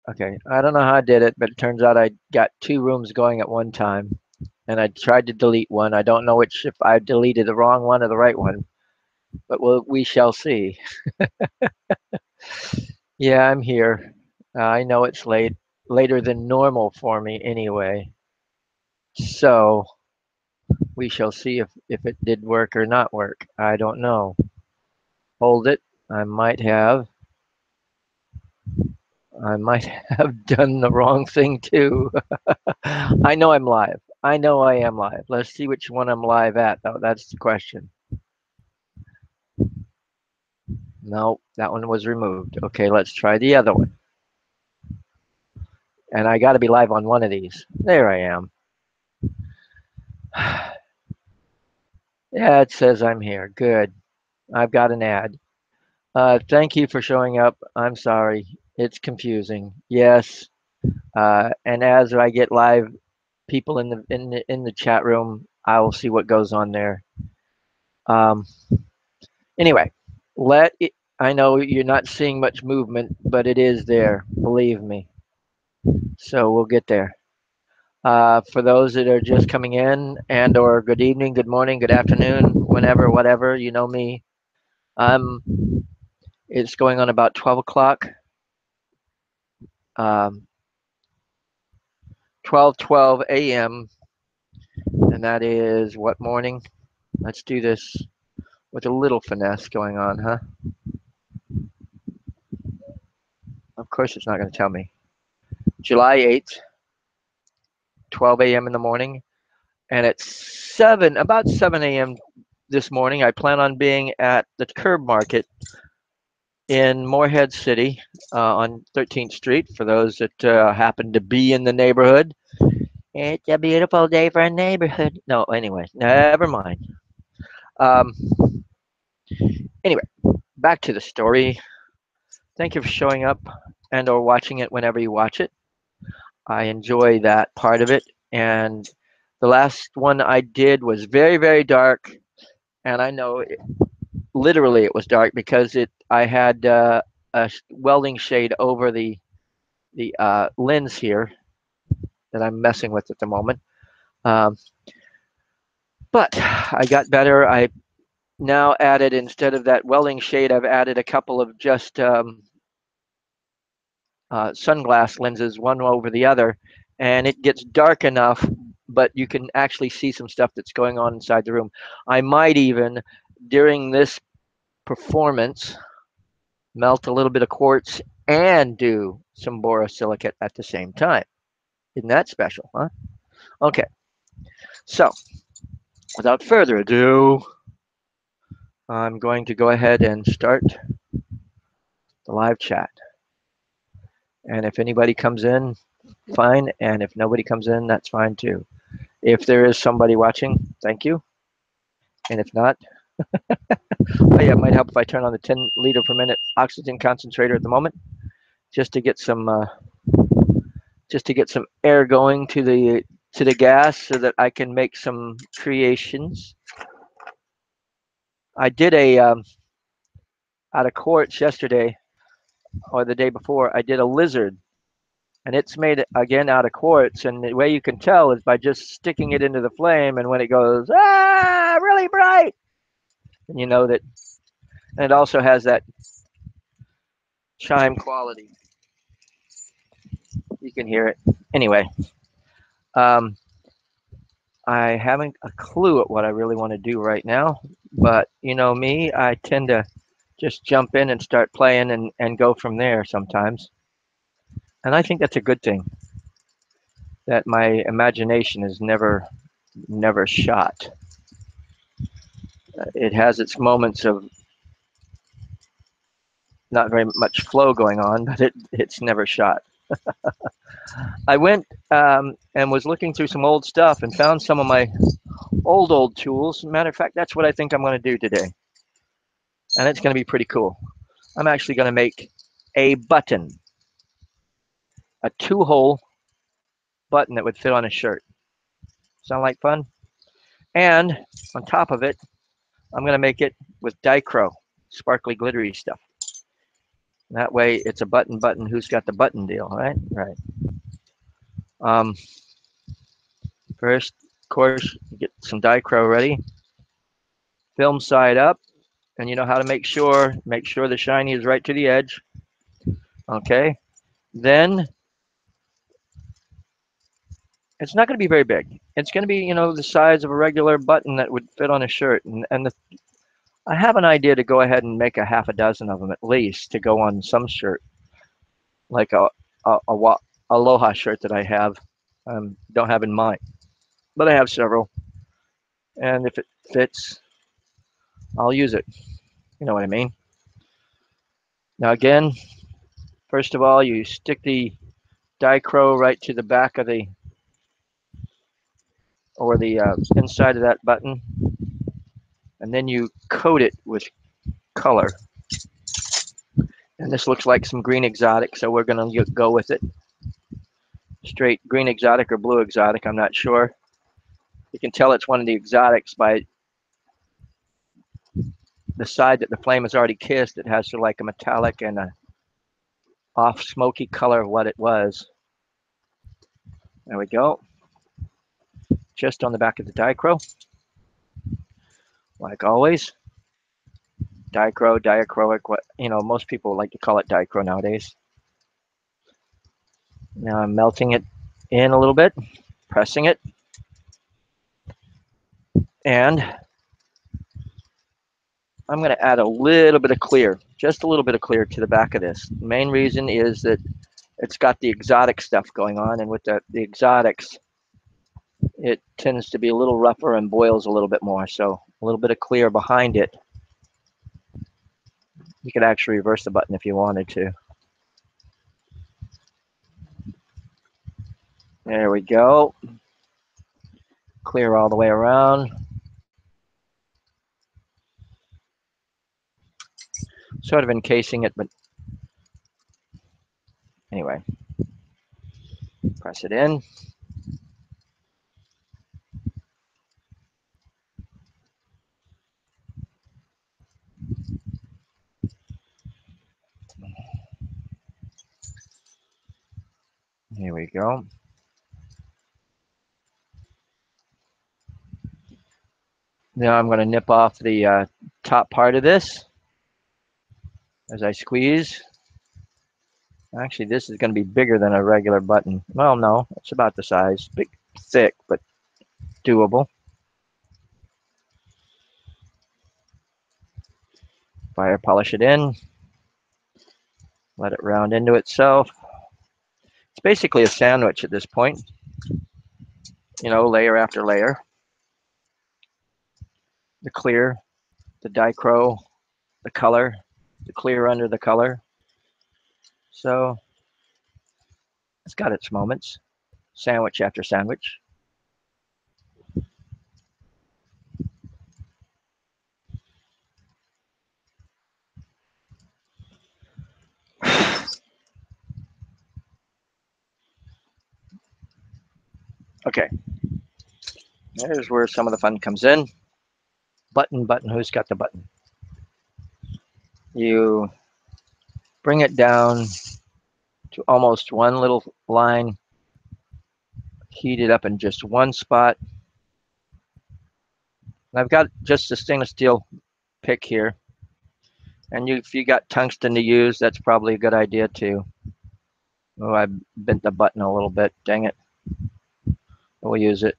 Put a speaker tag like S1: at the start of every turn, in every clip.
S1: Okay, I don't know how I did it, but it turns out I got two rooms going at one time, and I tried to delete one. I don't know which if I deleted the wrong one or the right one, but we shall see. Yeah, I'm here. I know it's late, later than normal for me anyway. So we shall see if it did work or not work. I don't know. Hold it. I might have. I might have done the wrong thing too. I know I'm live. I know I am live. Let's see which one I'm live at, though. That's the question. No, that one was removed. Okay, let's try the other one. And I got to be live on one of these. There I am. Yeah, it says I'm here. Good. I've got an ad. Thank you for showing up. I'm sorry. It's confusing. Yes. And as I get live people in the chat room, I will see what goes on there. Um, anyway, let it, I know you're not seeing much movement, but it is there. Believe me. So we'll get there. For those that are just coming in and or good evening, good morning, good afternoon, whenever, whatever, you know me. Um, it's going on about 12 o'clock. 12:12 a.m. and that is what morning? Let's do this with a little finesse going on, huh? Of course, it's not going to tell me. July 8th, 12 a.m. in the morning, and at about 7 a.m. this morning, I plan on being at the Curb Market in Morehead City on 13th Street. For those that happen to be in the neighborhood, it's a beautiful day for a neighborhood. No, anyway, never mind. Um, anyway, back to the story. Thank you for showing up and or watching it whenever you watch it. I enjoy that part of it. And the last one I did was very, very dark. And I know literally it was dark because I had a welding shade over the lens here that I'm messing with at the moment. Um, but I got better. I now added, instead of that welding shade, I've added a couple of just sunglass lenses, one over the other, and it gets dark enough, but you can actually see some stuff that's going on inside the room. I might even, during this performance, melt a little bit of quartz and do some borosilicate at the same time. Isn't that special, huh? Okay, so without further ado, I'm going to go ahead and start the live chat. And if anybody comes in, fine. And if nobody comes in, that's fine too. If there is somebody watching, thank you. And if not, oh yeah, it might help if I turn on the 10 liter per minute oxygen concentrator at the moment, just to get some air going to the gas so that I can make some creations. I did a out of quartz yesterday or the day before. I did a lizard, and it's made again out of quartz. And the way you can tell is by just sticking it into the flame, and when it goes really bright, and you know that. And it also has that chime quality. You can hear it. Anyway, um, I haven't a clue at what I really want to do right now, but you know me, I tend to just jump in and start playing and go from there sometimes. And I think that's a good thing, that my imagination is never shot. It has its moments of not very much flow going on, but it's never shot. I went and was looking through some old stuff and found some of my old tools. Matter of fact, that's what I think I'm going to do today. And it's going to be pretty cool. I'm actually going to make a button, a 2-hole button that would fit on a shirt. Sound like fun? And on top of it, I'm going to make it with dichro, sparkly glittery stuff. That way it's a button who's got the button deal, right? Right. Um, First, of course, get some dichro ready. Film side up, and you know how to make sure the shiny is right to the edge. Okay. Then it's not going to be very big. It's going to be, the size of a regular button that would fit on a shirt. And I have an idea to go ahead and make a half a dozen of them at least to go on some shirt, like a Aloha shirt that I have. Don't have in mind, but I have several. And if it fits, I'll use it. You know what I mean? Now again, first of all, you stick the dichro right to the back of the or the inside of that button, and then you coat it with color. And this looks like some green exotic, so we're going to go with it. Straight green exotic or blue exotic, I'm not sure. You can tell it's one of the exotics by the side that the flame has already kissed. It has sort of like a metallic and a off smoky color of what it was. There we go. Just on the back of the dichro, like always. Dichro, diachroic, what most people like to call it dichro nowadays. Now I'm melting it in a little bit, pressing it, and I'm going to add a little bit of clear, just a little bit of clear to the back of this. The main reason is that it's got the exotic stuff going on, and with the exotics, it tends to be a little rougher and boils a little bit more. So a little bit of clear behind it. You could actually reverse the button if you wanted to. There we go. Clear all the way around. Sort of encasing it, but anyway. Press it in. Here we go. Now I'm going to nip off the top part of this as I squeeze. Actually, this is going to be bigger than a regular button. Well, no, it's about the size. Big, thick, but doable. Fire polish it in. Let it round into itself. It's basically a sandwich at this point. Layer after layer. The clear, the dichro, the color, the clear under the color. So it's got its moments. Sandwich after sandwich. Okay. There's where some of the fun comes in. Button, who's got the button? You bring it down to almost one little line, heat it up in just one spot. And I've got just a stainless steel pick here. And if you got tungsten to use, that's probably a good idea too. Oh, I bent the button a little bit, dang it. We'll use it.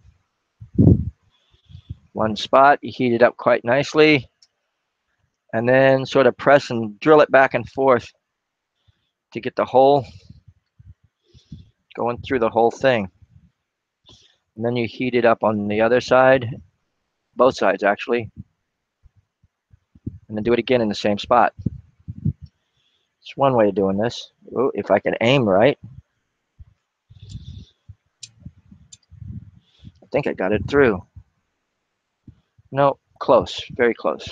S1: One spot, you heat it up quite nicely, and then sort of press and drill it back and forth to get the hole going through the whole thing. And then you heat it up on the other side, both sides actually, and then do it again in the same spot. It's one way of doing this. Ooh, if I can aim right. I think I got it through. No, close, very close.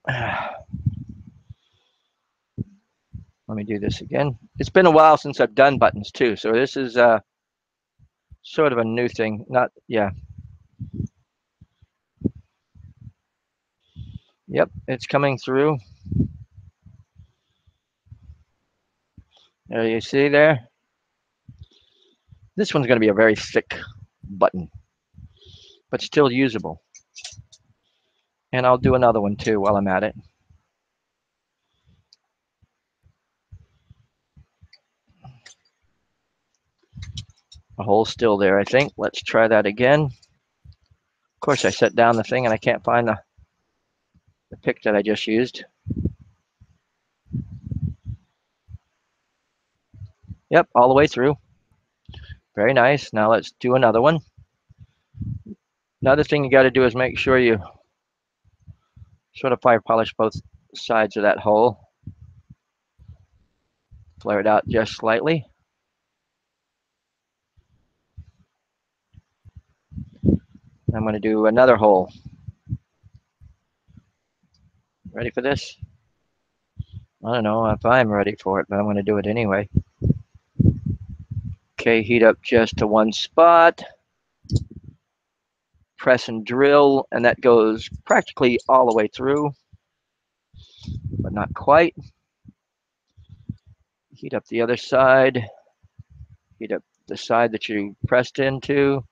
S1: Let me do this again. It's been a while since I've done buttons too, so this is sort of a new thing. Not, yeah. Yep, it's coming through. There, you see there? This one's going to be a very thick button, but still usable. And I'll do another one too while I'm at it. A hole's still there, I think. Let's try that again. Of course, I set down the thing and I can't find the pick that I just used. Yep, all the way through. Very nice. Now let's do another one. Another thing you got to do is make sure you sort of fire polish both sides of that hole. Flare it out just slightly. I'm going to do another hole. Ready for this? I don't know if I'm ready for it, but I'm going to do it anyway. Okay, heat up just to one spot. Press and drill, and that goes practically all the way through, but not quite. Heat up the other side. Heat up the side that you pressed into.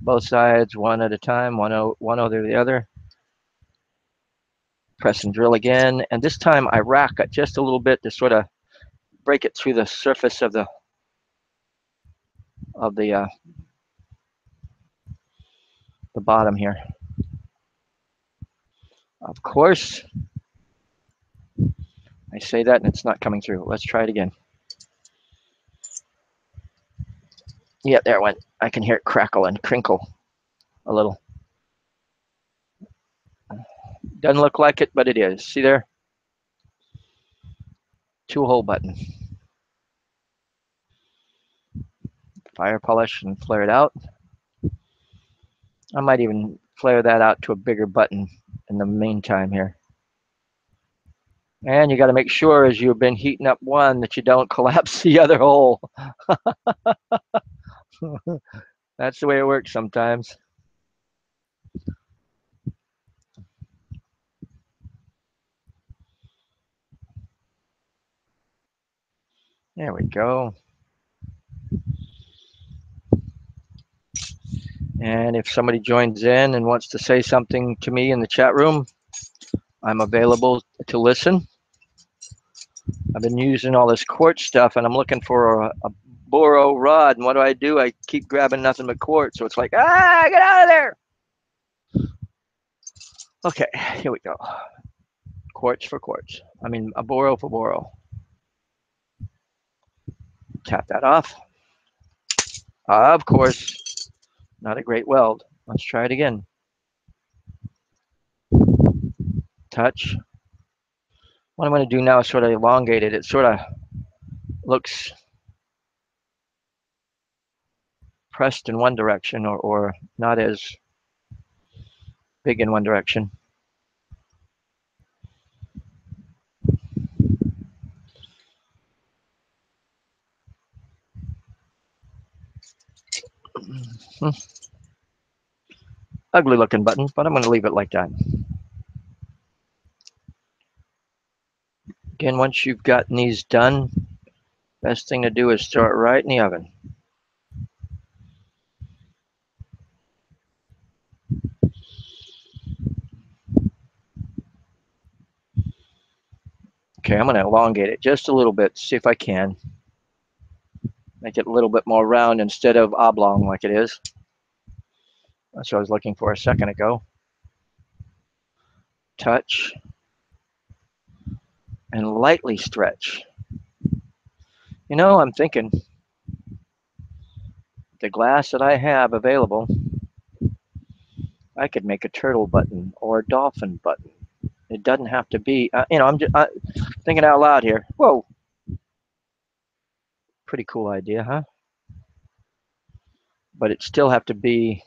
S1: Both sides, one at a time, one over the other. Press and drill again, and this time I rack it just a little bit to sort of break it through the surface of the bottom here. Of course, I say that and it's not coming through. Let's try it again. Yeah, there it went. I can hear it crackle and crinkle a little. Doesn't look like it, but it is. See there? Two-hole button. Fire polish and flare it out. I might even flare that out to a bigger button in the meantime here. And you got to make sure as you've been heating up one that you don't collapse the other hole. That's the way it works sometimes. There we go. And if somebody joins in and wants to say something to me in the chat room, I'm available to listen. I've been using all this quartz stuff and I'm looking for a boro rod. And what do? I keep grabbing nothing but quartz. So it's like, get out of there. Okay, here we go. Quartz for quartz. I mean, a boro for boro. Tap that off. Of course, not a great weld. Let's try it again. Touch. What I'm going to do now is sort of elongate it. It sort of looks pressed in one direction or not as big in one direction. Ugly looking button, but I'm going to leave it like that. Again, once you've gotten these done, best thing to do is throw it right in the oven. Okay, I'm going to elongate it just a little bit, see if I can. Make it a little bit more round instead of oblong like it is. That's what I was looking for a second ago. Touch. And lightly stretch. You know, I'm thinking the glass that I have available, I could make a turtle button or a dolphin button. It doesn't have to be, I'm just thinking out loud here. Whoa. Pretty cool idea, huh? But it still have to be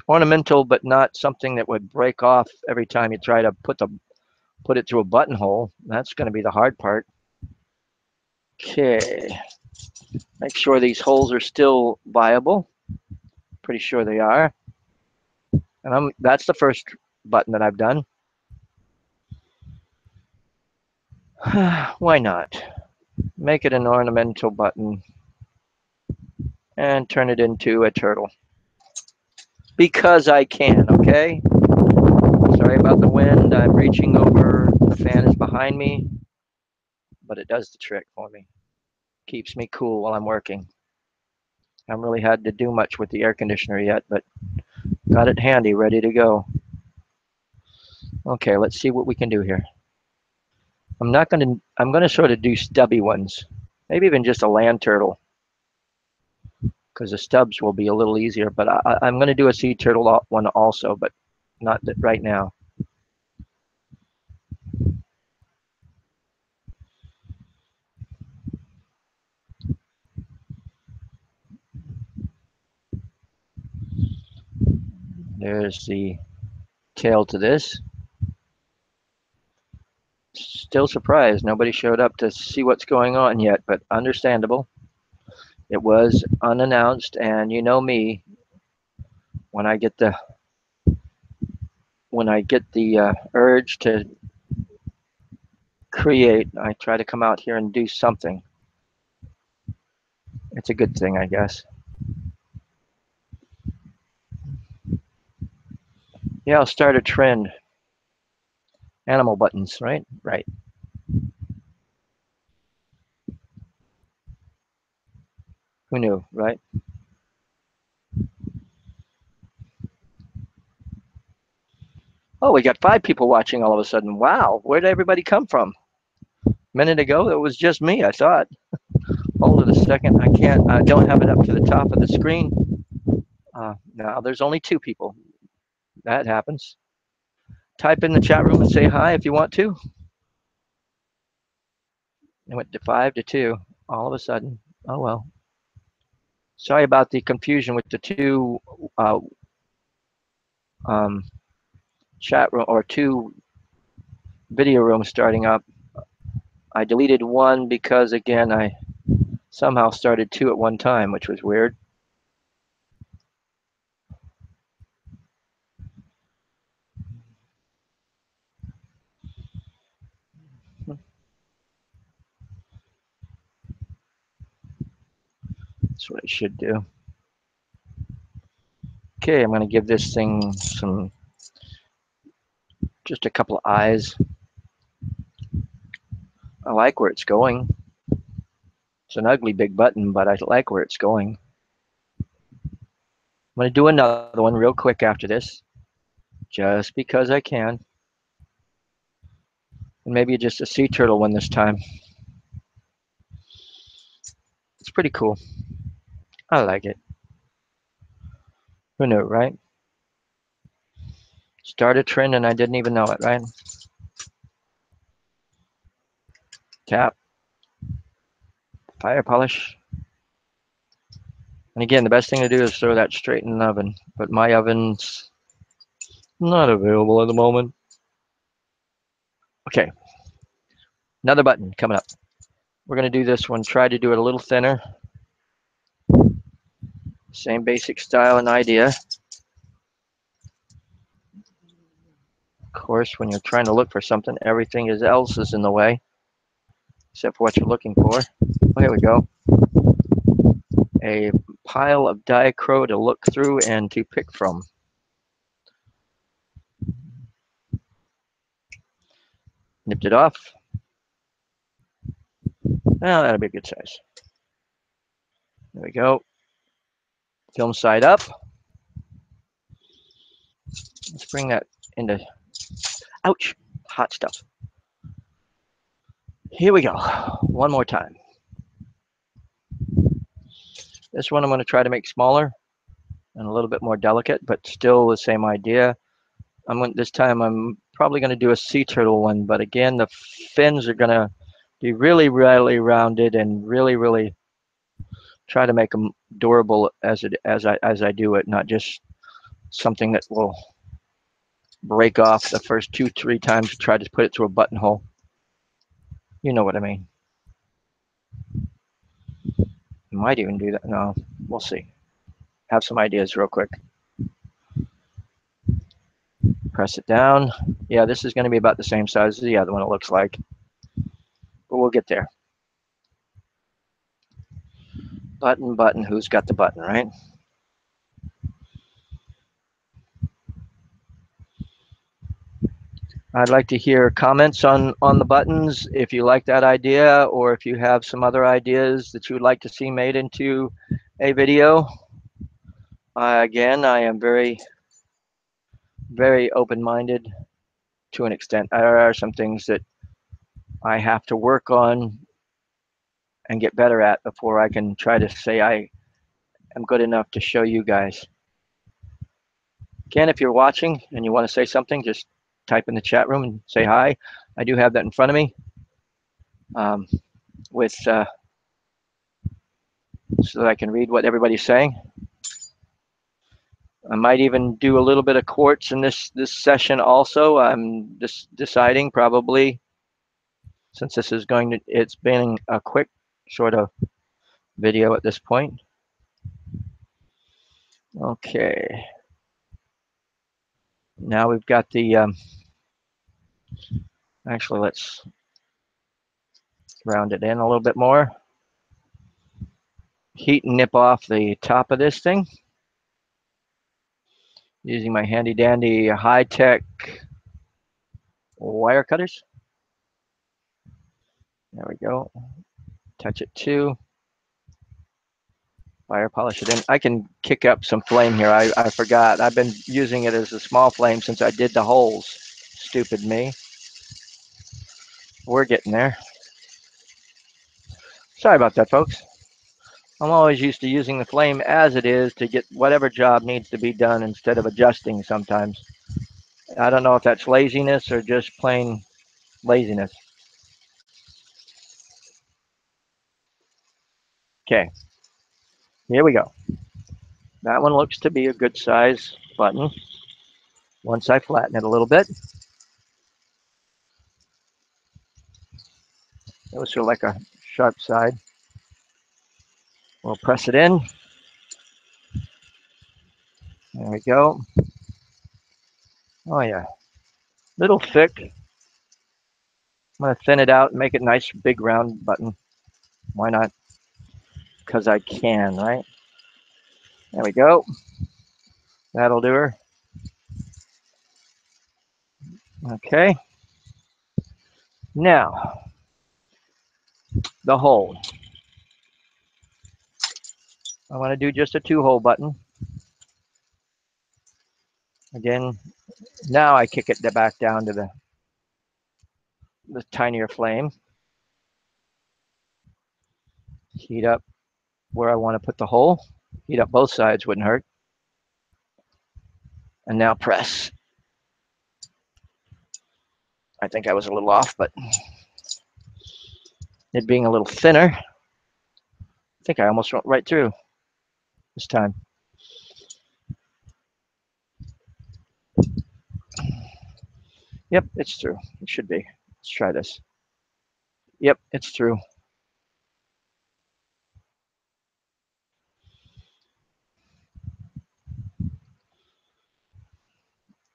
S1: ornamental, but not something that would break off every time you try to put it through a buttonhole. That's going to be the hard part. Okay. Make sure these holes are still viable. Pretty sure they are. And that's the first button that I've done. Why not? Make it an ornamental button and turn it into a turtle. Because I can, okay? Sorry about the wind. I'm reaching over. The fan is behind me, but it does the trick for me. Keeps me cool while I'm working. I haven't really had to do much with the air conditioner yet, but got it handy, ready to go. Okay, let's see what we can do here. I'm gonna sort of do stubby ones. Maybe even just a land turtle, because the stubs will be a little easier, but I'm gonna do a sea turtle one also, but not right now. There's the tail to this. Still surprised nobody showed up to see what's going on yet, but understandable. It was unannounced, and you know me, when I get the urge to create, I try to come out here and do something. It's a good thing, I guess. Yeah, I'll start a trend. Animal buttons, right? Right. Who knew, right? Oh, we got 5 people watching all of a sudden. Wow, where did everybody come from? A minute ago, it was just me, I thought. Hold it a second. I don't have it up to the top of the screen. Now there's only 2 people. That happens. Type in the chat room and say hi if you want to. It went to 5 to 2 all of a sudden. Oh well. Sorry about the confusion with the 2 um, chat room or 2 video rooms starting up. I deleted one because again I somehow started 2 at one time, which was weird. That's what I should do. Okay, I'm going to give this thing just a couple of eyes. I like where it's going. It's an ugly big button, but I like where it's going. I'm going to do another one real quick after this, just because I can. And maybe just a sea turtle one this time. It's pretty cool. I like it. Who knew, right? Start a trend and I didn't even know it, right? Tap. Fire polish. And again, the best thing to do is throw that straight in the oven. But my oven's not available at the moment. Okay. Another button coming up. We're going to do this one. Try to do it a little thinner. Same basic style and idea. Of course, when you're trying to look for something, everything else is in the way, except for what you're looking for. Oh, here we go. A pile of dichro to look through and to pick from. Nipped it off. Now that'll be a good size. There we go. Film side up. Let's bring that into, ouch, hot stuff. Here we go. One more time. This one I'm going to try to make smaller and a little bit more delicate, but still the same idea. This time I'm probably going to do a sea turtle one, but again, the fins are going to be really, really rounded and really, really try to make them durable as I do it, not just something that will break off the first 2-3 times to try to put it through a buttonhole. You know what I mean. Might even do that. No, we'll see. Have some ideas real quick. Press it down. Yeah, this is going to be about the same size as the other one, it looks like. But we'll get there. Button, button, who's got the button, right? I'd like to hear comments on the buttons, if you like that idea, or if you have some other ideas that you would like to see made into a video. Again, I am very, very open-minded to an extent. There are some things that I have to work on and get better at before I can try to say I am good enough to show you guys. Again, if you're watching and you want to say something, just type in the chat room and say hi. I do have that in front of me so that I can read what everybody's saying. I might even do a little bit of quartz in this session also. I'm just deciding, probably, since this is it's been a quick sort of video at this point. Okay. Now we've got the, actually let's round it in a little bit more. Heat and nip off the top of this thing using my handy dandy high-tech wire cutters. There we go. Touch it too. Fire polish it in. I can kick up some flame here. I forgot. I've been using it as a small flame since I did the holes. Stupid me. We're getting there. Sorry about that, folks. I'm always used to using the flame as it is to get whatever job needs to be done instead of adjusting sometimes. I don't know if that's laziness or just plain laziness. Okay, here we go. That one looks to be a good size button. Once I flatten it a little bit, it was sort of like a sharp side. We'll press it in. There we go. Oh yeah, little thick. I'm gonna thin it out and make it a nice big round button. Why not? Because I can, right? There we go. That'll do her. Okay. Now, the hole. I want to do just a 2-hole button. Again, now I kick it back down to the tinier flame. Heat up where I want to put the hole. Heat up both sides, wouldn't hurt. And now press. I think I was a little off, but it being a little thinner, I think I almost went right through this time. Yep, it's through. It should be. Let's try this. Yep, it's through.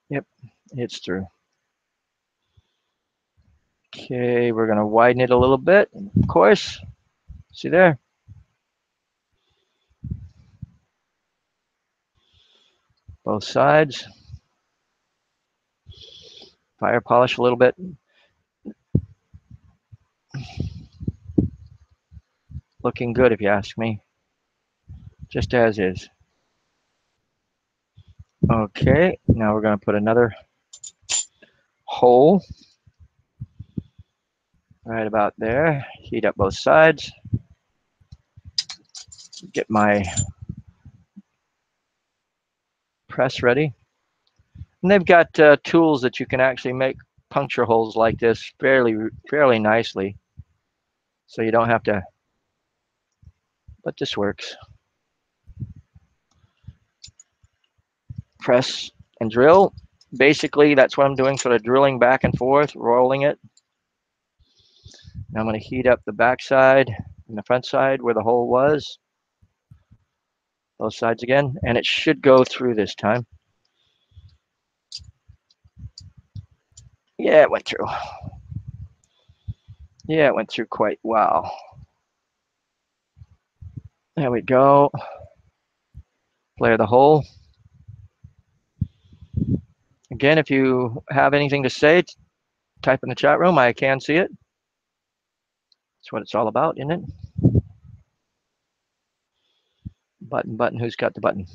S1: Yep, it's through. Okay, we're going to widen it a little bit, of course. See there? Both sides. Fire polish a little bit. Looking good if you ask me. Just as is. Okay, now we're going to put another hole right about there. Heat up both sides. Get my press ready. And they've got tools that you can actually make puncture holes like this fairly nicely. So you don't have to, but this works. Press and drill. Basically, that's what I'm doing, sort of drilling back and forth, rolling it. Now I'm going to heat up the back side and the front side where the hole was. Both sides again, and it should go through this time. Yeah, it went through. Yeah, it went through quite well. There we go. Flare the hole. Again, if you have anything to say, type in the chat room. I can see it. That's what it's all about, isn't it? Button, button, who's got the button?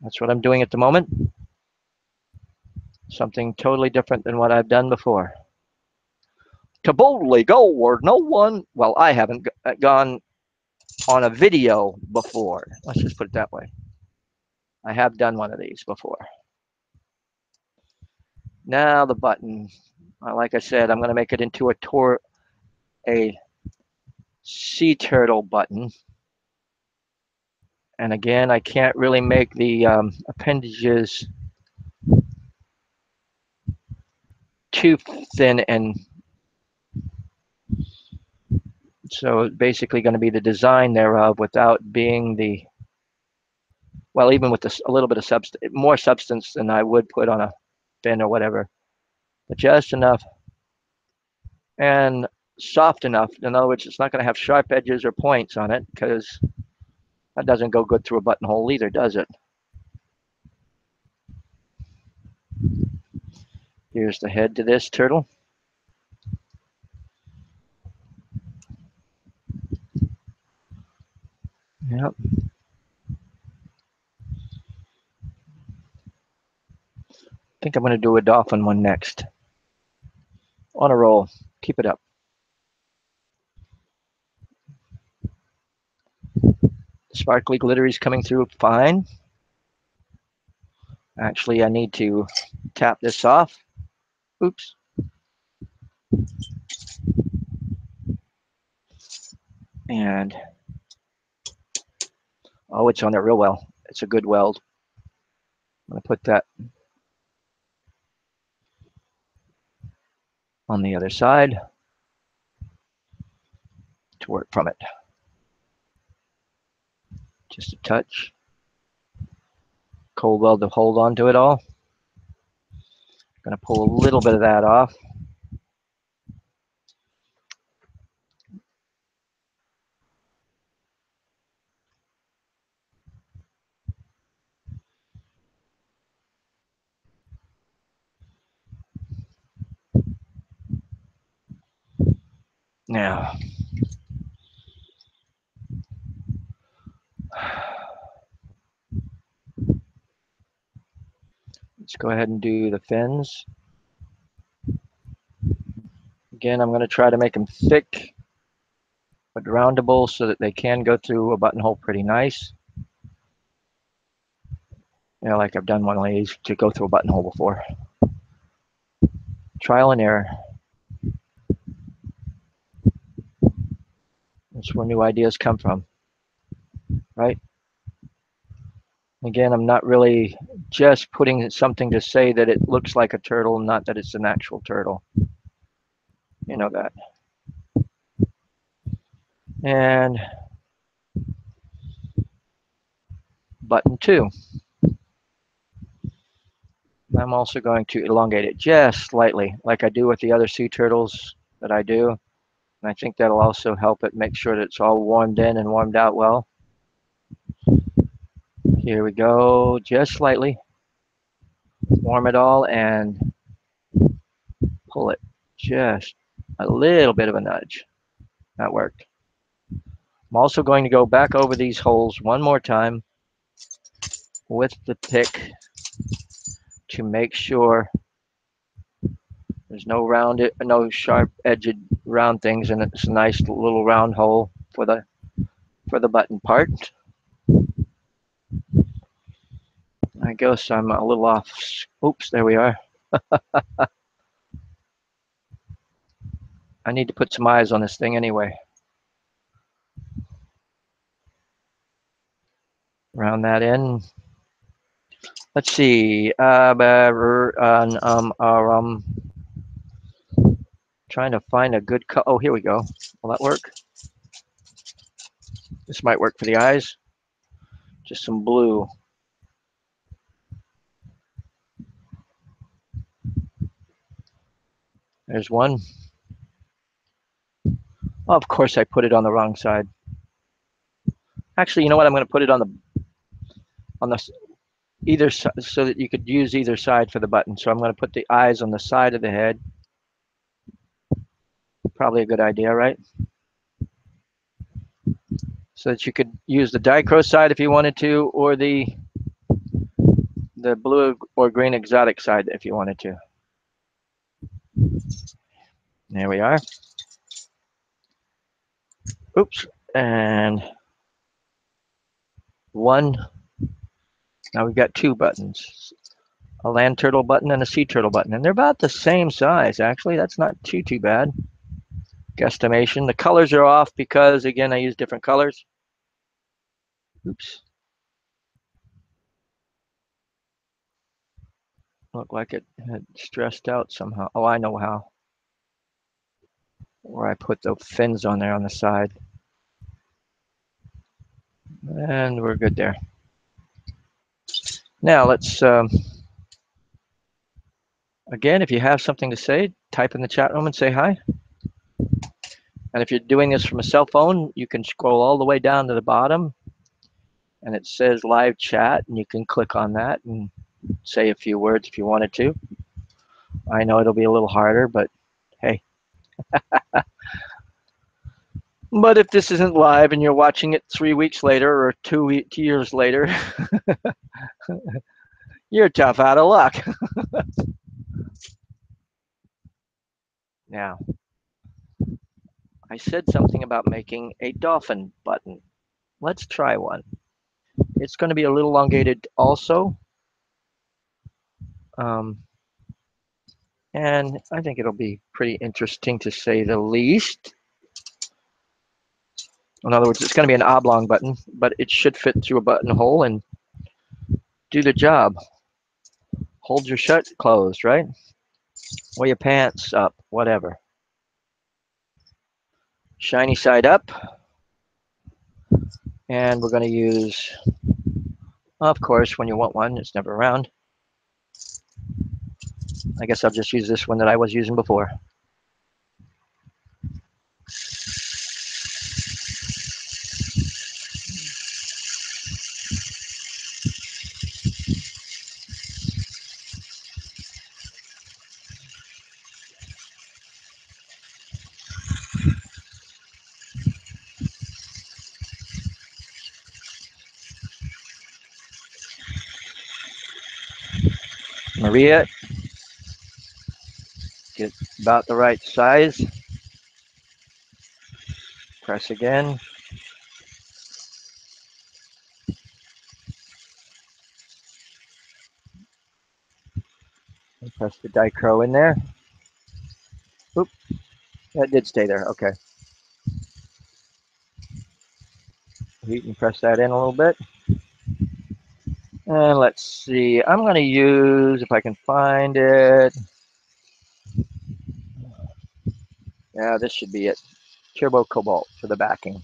S1: That's what I'm doing at the moment. Something totally different than what I've done before. To boldly go where no one, well, I haven't gone on a video before. Let's just put it that way. I have done one of these before. Now the button. Like I said, I'm going to make it into a sea turtle button. And again, I can't really make the appendages too thin, and so it's basically going to be the design thereof without being the, well, even with a little bit of more substance than I would put on a fin or whatever, but just enough and soft enough. In other words, it's not going to have sharp edges or points on it, because that doesn't go good through a buttonhole either, does it? Here's the head to this turtle. Yep. I think I'm going to do a dolphin one next. On a roll. Keep it up. Sparkly glitter is coming through fine. Actually, I need to tap this off. Oops. And, oh, it's on there real well. It's a good weld. I'm going to put that on the other side to work from it. Just a touch. Cold weld to hold on to it all. I'm going to pull a little bit of that off. Now, let's go ahead and do the fins. Again, I'm going to try to make them thick but roundable so that they can go through a buttonhole pretty nice. You know, like I've done one of these to go through a buttonhole before. Trial and error. That's where new ideas come from, right? Again, I'm not really just putting something to say that it looks like a turtle, not that it's an actual turtle. You know that. And button 2. I'm also going to elongate it just slightly, like I do with the other sea turtles that I do. And I think that'll also help it make sure that it's all warmed in and warmed out well. Here we go, just slightly. Warm it all and pull it. Just a little bit of a nudge. That worked. I'm also going to go back over these holes one more time with the pick to make sure there's no no sharp edged round things, and it's a nice little round hole for the button part. I guess I'm a little off. Oops, there we are. I need to put some eyes on this thing anyway. Round that in. Let's see. Trying to find a good color. Oh, here we go. Will that work? This might work for the eyes. Just some blue. There's one. Oh, of course, I put it on the wrong side. Actually, you know what? I'm going to put it on the either side so that you could use either side for the button. So I'm going to put the eyes on the side of the head. Probably a good idea, right? So that you could use the dichro side if you wanted to, or the blue or green exotic side if you wanted to. There we are. Oops. And one. Now we've got two buttons. A land turtle button and a sea turtle button. And they're about the same size, actually. That's not too bad. Guesstimation. The colors are off because, again, I use different colors. Oops. Looked like it had stressed out somehow. Oh, I know how. Where I put the fins on there on the side. And we're good there. Now let's, again, if you have something to say, type in the chat room and say hi. And if you're doing this from a cell phone, you can scroll all the way down to the bottom and it says live chat, and you can click on that and say a few words if you wanted to. I know it'll be a little harder, but hey. But if this isn't live and you're watching it 3 weeks later or 2 years later, you're tough out of luck. Now, I said something about making a dolphin button. Let's try one. It's going to be a little elongated also. And I think it'll be pretty interesting to say the least. In other words, it's going to be an oblong button, but it should fit through a buttonhole and do the job. Hold your shirt closed, right? Or your pants up, whatever. Shiny side up. And we're going to use, of course, when you want one, it's never around. I guess I'll just use this one that I was using before. Maria, get about the right size. Press again. And press the dichro in there. Oop, that did stay there. Okay. You can press that in a little bit. And let's see. I'm going to use, if I can find it. Yeah, this should be it. Turbo Cobalt for the backing.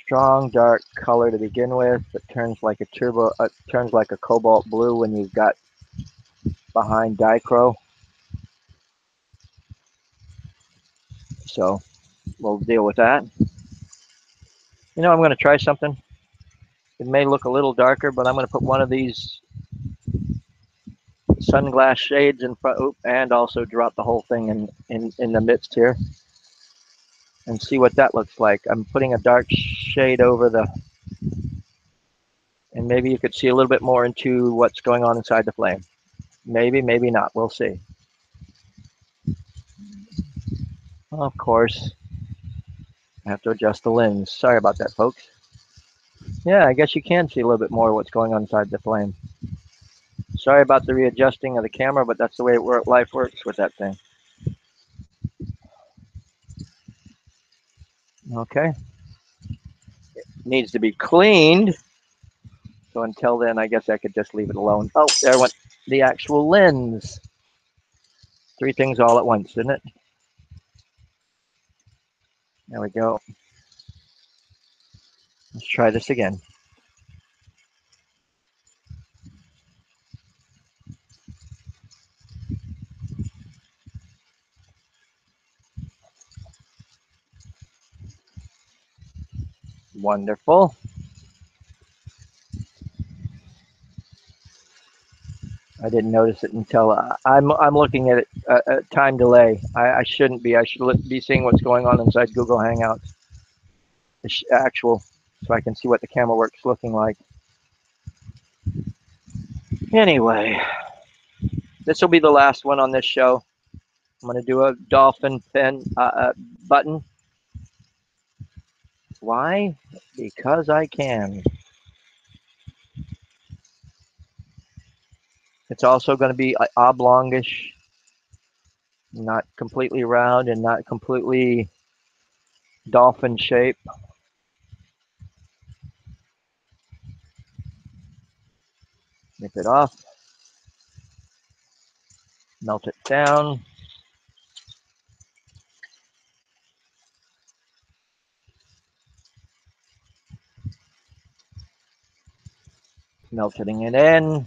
S1: Strong dark color to begin with, but turns like a cobalt blue when you've got behind dichro. So we'll deal with that. You know, I'm going to try something. It may look a little darker, but I'm going to put one of these sunglass shades in front, and also drop the whole thing in the midst here and see what that looks like. I'm putting a dark shade over the, and maybe you could see a little bit more into what's going on inside the flame. Maybe, maybe not. We'll see. Of course, I have to adjust the lens. Sorry about that, folks. Yeah, I guess you can see a little bit more what's going on inside the flame. Sorry about the readjusting of the camera, but that's the way life works with that thing. Okay. It needs to be cleaned. So until then, I guess I could just leave it alone. Oh, there went the actual lens. 3 things all at once, isn't it? There we go. Let's try this again. Wonderful. I didn't notice it until I'm looking at it time delay. I shouldn't be. I should be seeing what's going on inside Google Hangouts. The actual, so I can see what the camera work's looking like. Anyway, this will be the last one on this show. I'm going to do a dolphin fin button. Why? Because I can. It's also going to be oblongish, not completely round and not completely dolphin shape. Nip it off. Melt it down. Melting it in.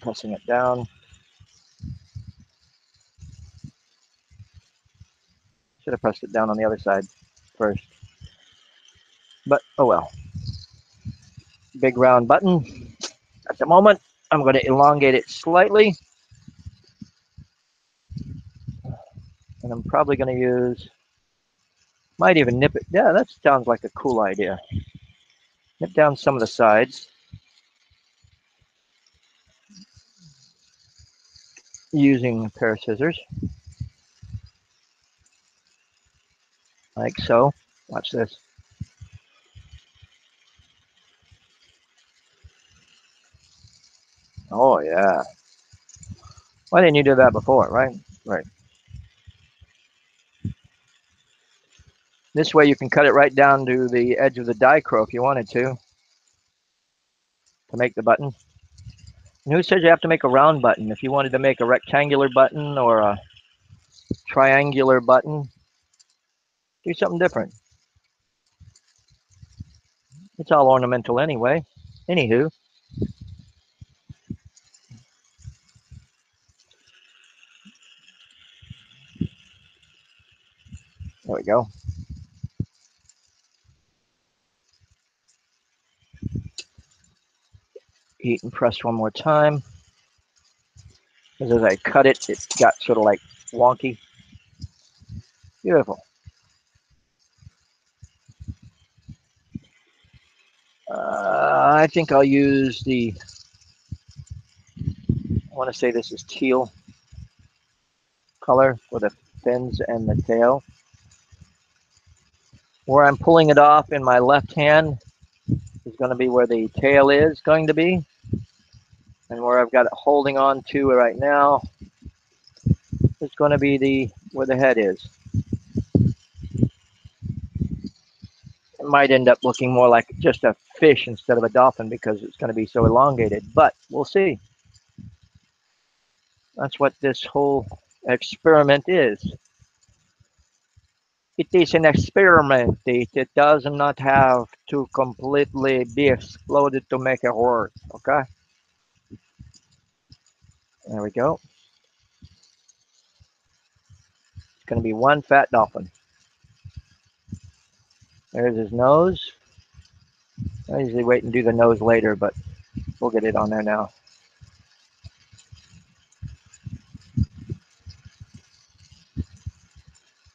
S1: Pressing it down. Should have pressed it down on the other side first. But oh well. Big round button. At the moment, I'm going to elongate it slightly. And I'm probably going to use, might even nip it. Yeah, that sounds like a cool idea. Nip down some of the sides. Using a pair of scissors. Like so. Watch this. Oh yeah. Why didn't you do that before, right? Right. This way you can cut it right down to the edge of the dichro if you wanted to make the button. And who says you have to make a round button? If you wanted to make a rectangular button or a triangular button, do something different. It's all ornamental anyway. Anywho. There we go. Heat and press one more time. Because as I cut it, it got sort of like wonky. Beautiful. I think I'll use the, I want to say this is teal color for the fins and the tail. Where I'm pulling it off in my left hand is going to be where the tail is going to be. And where I've got it holding on to right now is going to be where the head is. It might end up looking more like just a fish instead of a dolphin because it's going to be so elongated, but we'll see. That's what this whole experiment is. It is an experiment. It does not have to completely be exploded to make it work, okay? There we go. It's going to be one fat dolphin. There's his nose. I usually wait and do the nose later, but we'll get it on there now.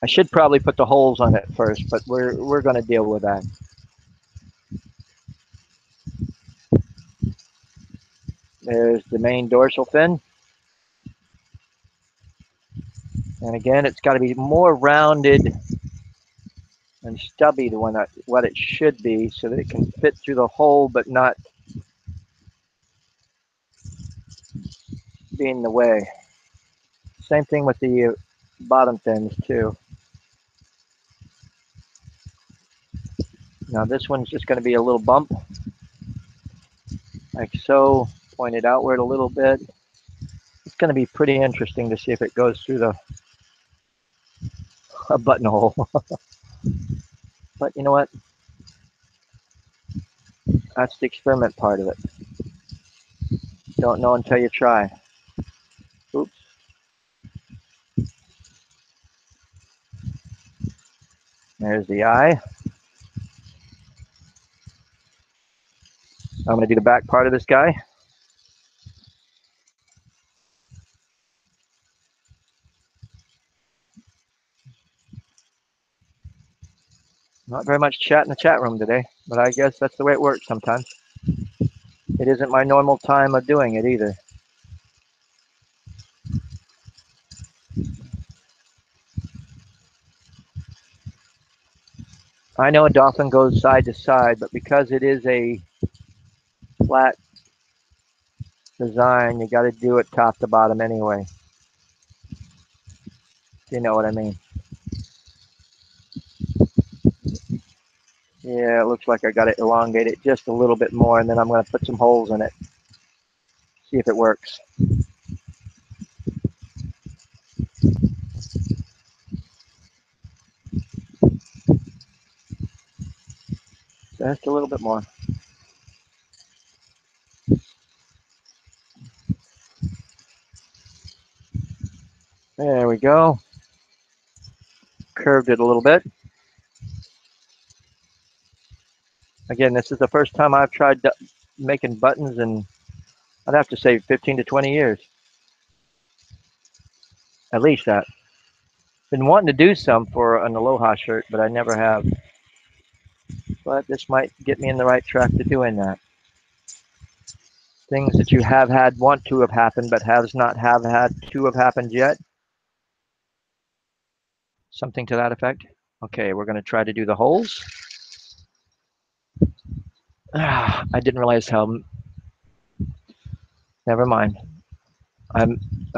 S1: I should probably put the holes on it first, but we're going to deal with that. There's the main dorsal fin. And again, it's got to be more rounded and stubby to what it should be so that it can fit through the hole but not be in the way. Same thing with the bottom fins too. Now this one's just going to be a little bump, like so, pointed outward a little bit. It's going to be pretty interesting to see if it goes through the buttonhole. But you know what? That's the experiment part of it. Don't know until you try. Oops. There's the eye. I'm going to do the back part of this guy. Not very much chat in the chat room today, but I guess that's the way it works sometimes. It isn't my normal time of doing it either. I know a dolphin goes side to side, but because it is a flat design, you got to do it top to bottom anyway. You know what I mean? Yeah, it looks like I got to elongate it just a little bit more, and then I'm going to put some holes in it. See if it works. Just a little bit more. There we go. Curved it a little bit. Again, this is the first time I've tried making buttons in, I'd have to say 15 to 20 years. At least that. Been wanting to do some for an Aloha shirt, but I never have. But this might get me in the right track to doing that. Things that you have had want to have happened, but has not have had to have happened yet. Something to that effect. Okay, we're going to try to do the holes. I didn't realize how. Never mind. I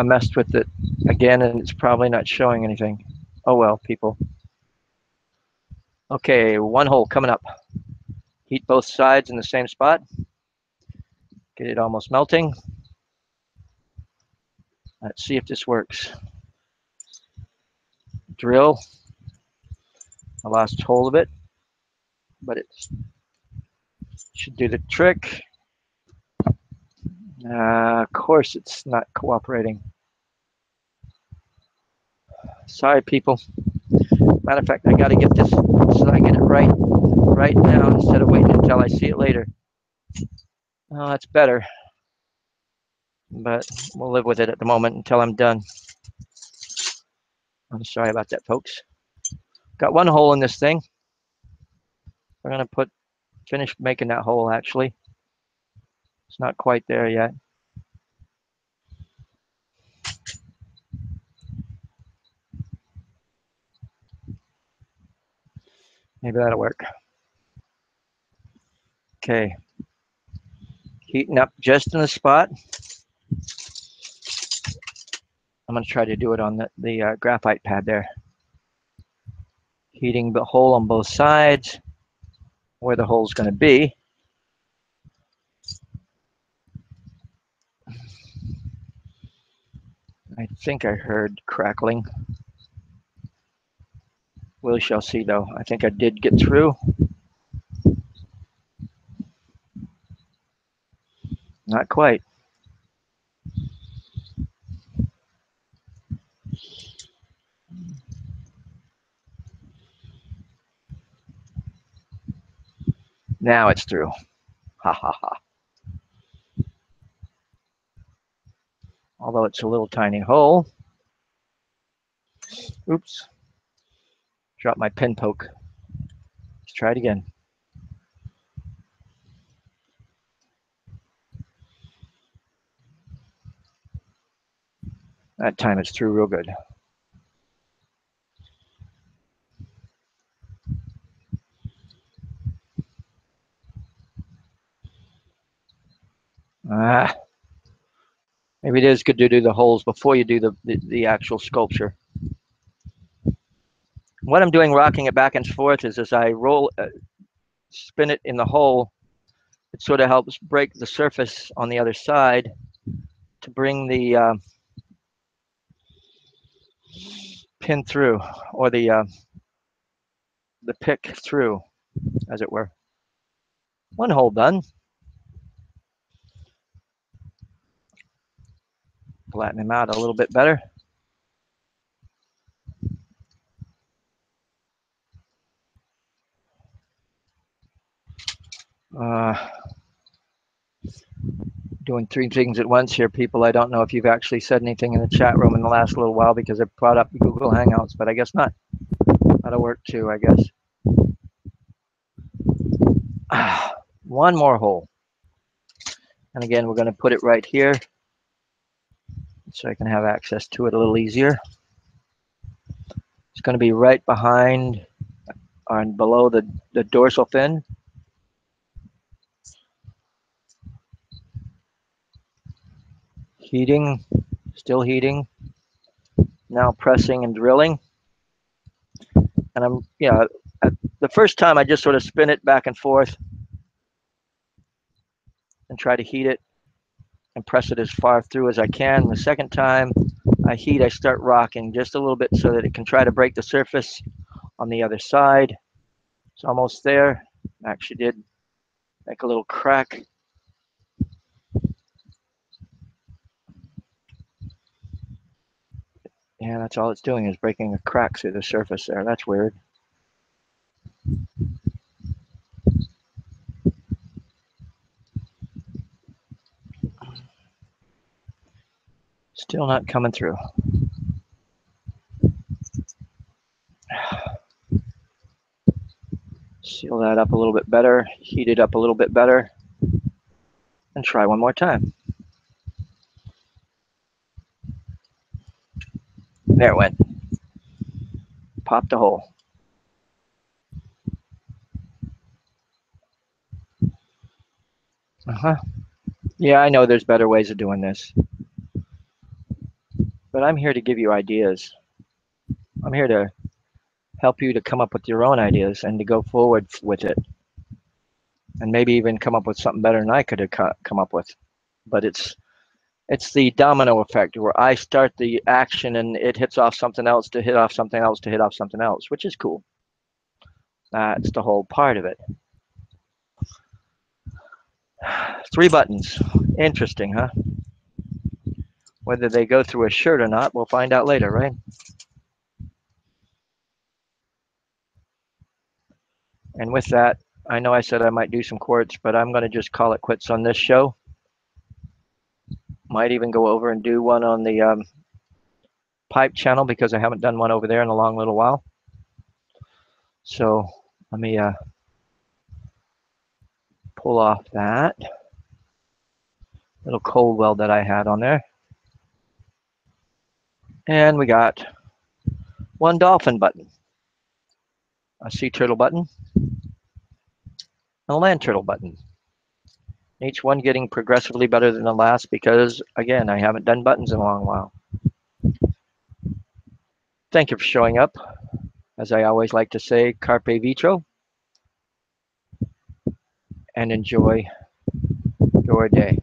S1: messed with it again, and it's probably not showing anything. Oh well, people. Okay, one hole coming up. Heat both sides in the same spot. Get it almost melting. Let's see if this works. Drill. I lost hold of it, but it should do the trick. Of course, it's not cooperating. Sorry, people. Matter of fact, I got to get this so I get it right now instead of waiting until I see it later. Oh, that's better, but we'll live with it at the moment until I'm done. I'm sorry about that, folks. Got one hole in this thing. We're gonna finish making that hole. Actually, it's not quite there yet. Maybe that'll work. Okay, heating up just in the spot. I'm gonna try to do it on the graphite pad there. Heating the hole on both sides, where the hole's gonna be. I think I heard crackling. We shall see though. I think I did get through. Not quite. Now it's through. Ha ha ha. Although it's a little tiny hole. Oops. Dropped my pin poke. Let's try it again. That time it's through real good. Maybe it is good to do the holes before you do the actual sculpture. What I'm doing, rocking it back and forth, is as I spin it in the hole, it sort of helps break the surface on the other side to bring the pin through, or the pick through, as it were. One hole done. Flatten him out a little bit better. Doing three things at once here, people. I don't know if you've actually said anything in the chat room in the last little while because I've brought up Google Hangouts, but I guess not. That'll work too, I guess. One more hole. And again, we're going to put it right here so I can have access to it a little easier. It's going to be right behind and below the dorsal fin. Heating, still heating. Now pressing and drilling. And I'm, the first time I just sort of spin it back and forth and try to heat it and press it as far through as I can. The second time I heat, I start rocking just a little bit so that it can try to break the surface on the other side. It's almost there. Actually did make a little crack. Yeah, that's all it's doing is breaking a crack through the surface there. That's weird. Still not coming through. Seal that up a little bit better, heat it up a little bit better, and try one more time. There it went. Popped a hole. Yeah, I know there's better ways of doing this. But I'm here to give you ideas. I'm here to help you to come up with your own ideas and to go forward with it. And maybe even come up with something better than I could have come up with. But it's the domino effect where I start the action and it hits off something else to hit off something else to hit off something else, which is cool. That's the whole part of it. 3 buttons. Interesting, huh? Whether they go through a shirt or not, we'll find out later, right? And with that, I know I said I might do some quartz, but I'm going to just call it quits on this show. Might even go over and do one on the pipe channel because I haven't done one over there in a long little while. So let me pull off that little cold weld that I had on there. And we got one dolphin button, a sea turtle button, and a land turtle button. Each one getting progressively better than the last because, again, I haven't done buttons in a long while. Thank you for showing up. As I always like to say, carpe vitro, and enjoy your day.